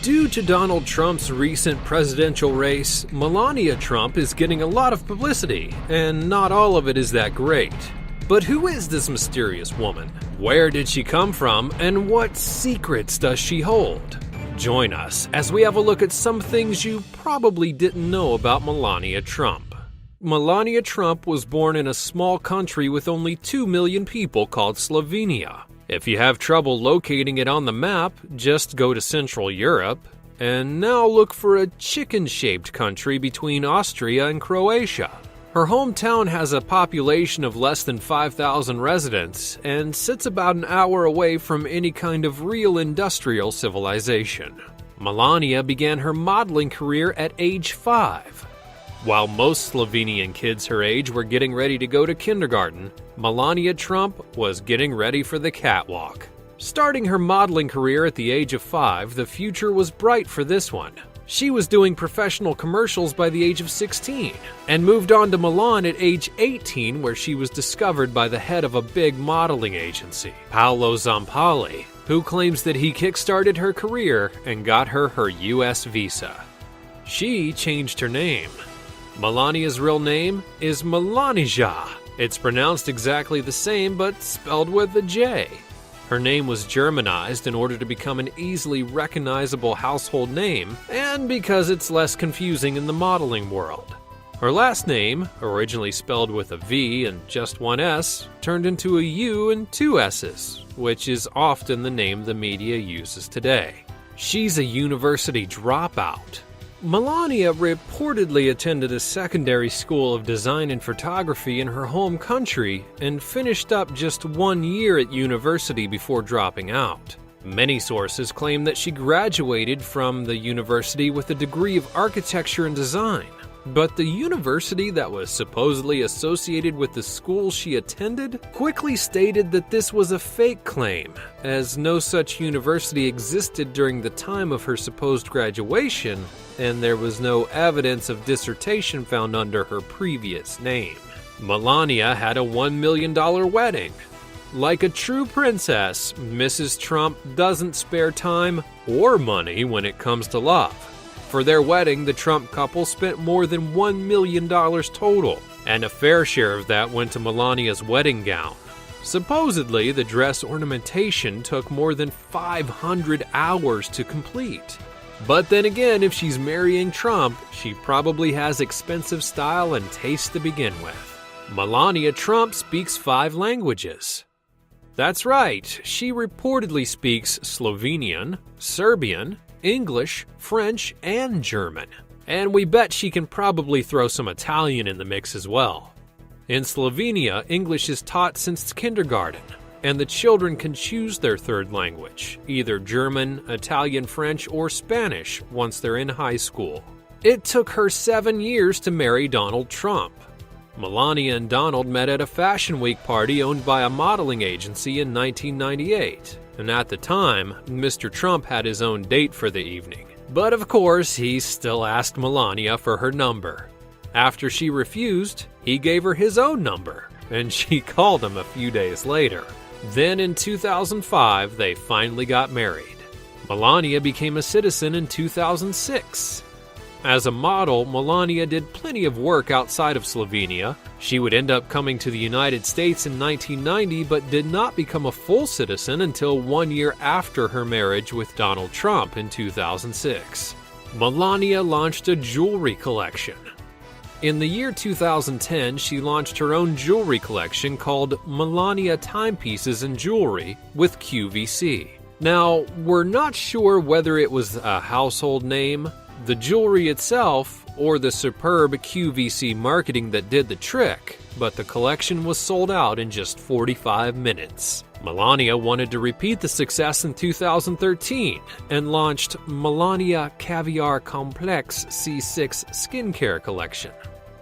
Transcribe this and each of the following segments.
Due to Donald Trump's recent presidential race, Melania Trump is getting a lot of publicity, and not all of it is that great. But who is this mysterious woman? Where did she come from, and what secrets does she hold? Join us as we have a look at some things you probably didn't know about Melania Trump. Melania Trump was born in a small country with only 2 million people called Slovenia. If you have trouble locating it on the map, just go to Central Europe, and now look for a chicken-shaped country between Austria and Croatia. Her hometown has a population of less than 5,000 residents and sits about an hour away from any kind of real industrial civilization. Melania began her modeling career at age 5. While most Slovenian kids her age were getting ready to go to kindergarten, Melania Trump was getting ready for the catwalk. Starting her modeling career at the age of 5, the future was bright for this one. She was doing professional commercials by the age of 16 and moved on to Milan at age 18, where she was discovered by the head of a big modeling agency, Paolo Zampalli, who claims that he kickstarted her career and got her US visa. She changed her name. Melania's real name is Melania. It's pronounced exactly the same but spelled with a J. Her name was Germanized in order to become an easily recognizable household name and because it's less confusing in the modeling world. Her last name, originally spelled with a V and just one S, turned into a U and 2 S's, which is often the name the media uses today. She's a university dropout. Melania reportedly attended a secondary school of design and photography in her home country and finished up just 1 year at university before dropping out. Many sources claim that she graduated from the university with a degree of architecture and design, but the university that was supposedly associated with the school she attended quickly stated that this was a fake claim, as no such university existed during the time of her supposed graduation, and there was no evidence of dissertation found under her previous name. Melania had a $1 million wedding. Like a true princess, Mrs. Trump doesn't spare time or money when it comes to love. For their wedding, the Trump couple spent more than $1 million total, and a fair share of that went to Melania's wedding gown. Supposedly, the dress ornamentation took more than 500 hours to complete. But then again, if she's marrying Trump, she probably has expensive style and taste to begin with. Melania Trump speaks 5 languages. That's right, she reportedly speaks Slovenian, Serbian, English, French, and German. And we bet she can probably throw some Italian in the mix as well. In Slovenia, English is taught since kindergarten, and the children can choose their third language, either German, Italian, French, or Spanish once they're in high school. It took her 7 years to marry Donald Trump. Melania and Donald met at a Fashion Week party owned by a modeling agency in 1998. And at the time, Mr. Trump had his own date for the evening. But of course, he still asked Melania for her number. After she refused, he gave her his own number, and she called him a few days later. Then in 2005, they finally got married. Melania became a citizen in 2006. As a model, Melania did plenty of work outside of Slovenia. She would end up coming to the United States in 1990, but did not become a full citizen until 1 year after her marriage with Donald Trump in 2006. Melania launched a jewelry collection. In the year 2010, she launched her own jewelry collection called Melania Timepieces and Jewelry with QVC. Now, we're not sure whether it was a household name, the jewelry itself, or the superb QVC marketing that did the trick, but the collection was sold out in just 45 minutes. Melania wanted to repeat the success in 2013 and launched Melania Caviar Complex C6 skincare collection.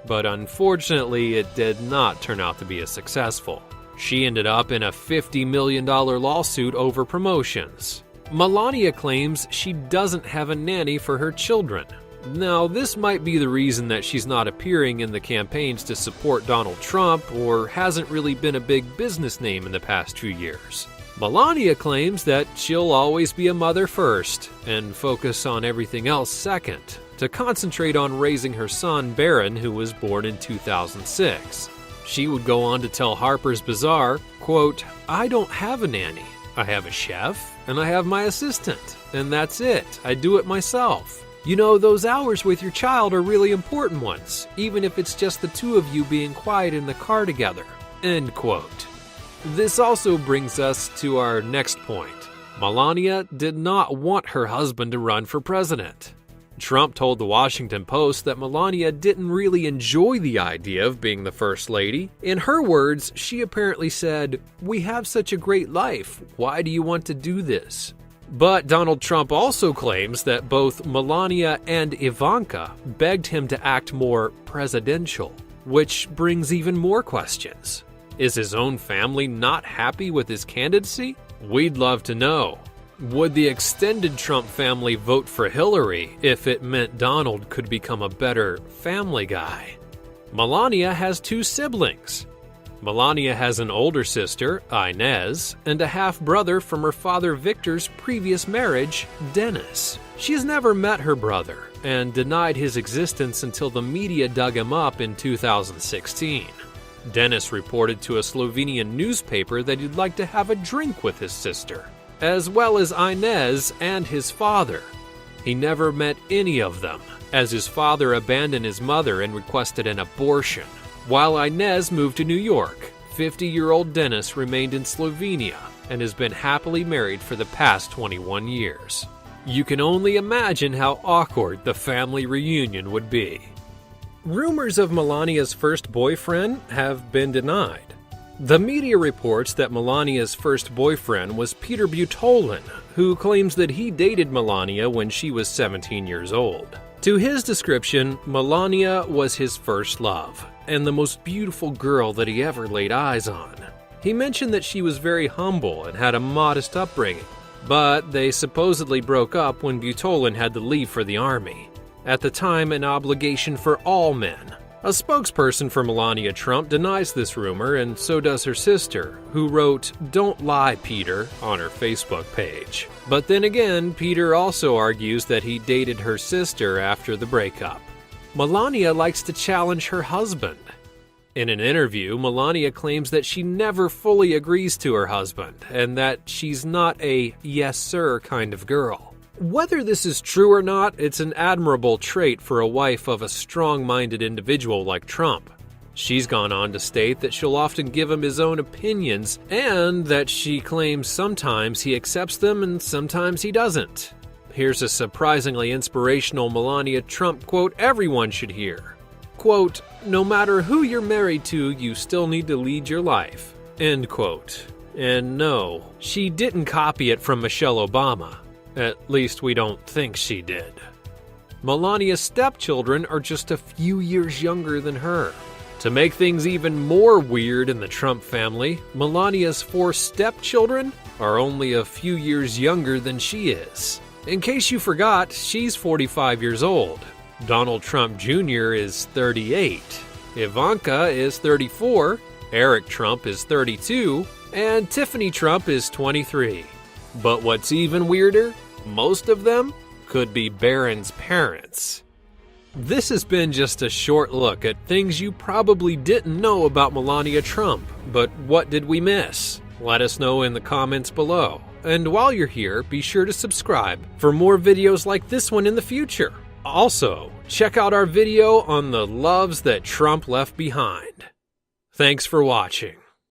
But unfortunately, it did not turn out to be as successful. She ended up in a $50 million lawsuit over promotions. Melania claims she doesn't have a nanny for her children. Now, this might be the reason that she's not appearing in the campaigns to support Donald Trump or hasn't really been a big business name in the past few years. Melania claims that she'll always be a mother first and focus on everything else second, to concentrate on raising her son Barron, who was born in 2006. She would go on to tell Harper's Bazaar, quote, "I don't have a nanny. I have a chef, and I have my assistant, and that's it. I do it myself. You know, those hours with your child are really important ones, even if it's just the two of you being quiet in the car together." End quote. This also brings us to our next point. Melania did not want her husband to run for president. Trump told the Washington Post that Melania didn't really enjoy the idea of being the first lady. In her words, she apparently said, "We have such a great life. Why do you want to do this?" But Donald Trump also claims that both Melania and Ivanka begged him to act more presidential, which brings even more questions. Is his own family not happy with his candidacy? We'd love to know. Would the extended Trump family vote for Hillary if it meant Donald could become a better family guy? Melania has two siblings. Melania has an older sister, Inez, and a half-brother from her father Victor's previous marriage, Dennis. She's never met her brother and denied his existence until the media dug him up in 2016. Dennis reported to a Slovenian newspaper that he'd like to have a drink with his sister, as well as Inez and his father. He never met any of them, as his father abandoned his mother and requested an abortion. While Inez moved to New York, 50-year-old Dennis remained in Slovenia and has been happily married for the past 21 years. You can only imagine how awkward the family reunion would be. Rumors of Melania's first boyfriend have been denied. The media reports that Melania's first boyfriend was Peter Butolen, who claims that he dated Melania when she was 17 years old. To his description, Melania was his first love, and the most beautiful girl that he ever laid eyes on. He mentioned that she was very humble and had a modest upbringing, but they supposedly broke up when Butolen had to leave for the army. At the time, an obligation for all men. A spokesperson for Melania Trump denies this rumor, and so does her sister, who wrote, "Don't lie, Peter," on her Facebook page. But then again, Peter also argues that he dated her sister after the breakup. Melania likes to challenge her husband. In an interview, Melania claims that she never fully agrees to her husband, and that she's not a "yes sir" kind of girl. Whether this is true or not, it's an admirable trait for a wife of a strong-minded individual like Trump. She's gone on to state that she'll often give him his own opinions, and that she claims sometimes he accepts them and sometimes he doesn't. Here's a surprisingly inspirational Melania Trump quote everyone should hear. Quote, "No matter who you're married to, you still need to lead your life." End quote. And no, she didn't copy it from Michelle Obama. At least we don't think she did. Melania's stepchildren are just a few years younger than her. To make things even more weird in the Trump family, Melania's 4 stepchildren are only a few years younger than she is. In case you forgot, she's 45 years old. Donald Trump Jr. is 38. Ivanka is 34. Eric Trump is 32. And Tiffany Trump is 23. But what's even weirder? Most of them could be Barron's parents. This has been just a short look at things you probably didn't know about Melania Trump, but what did we miss? Let us know in the comments below. And while you're here, be sure to subscribe for more videos like this one in the future. Also, check out our video on the loves that Trump left behind. Thanks for watching.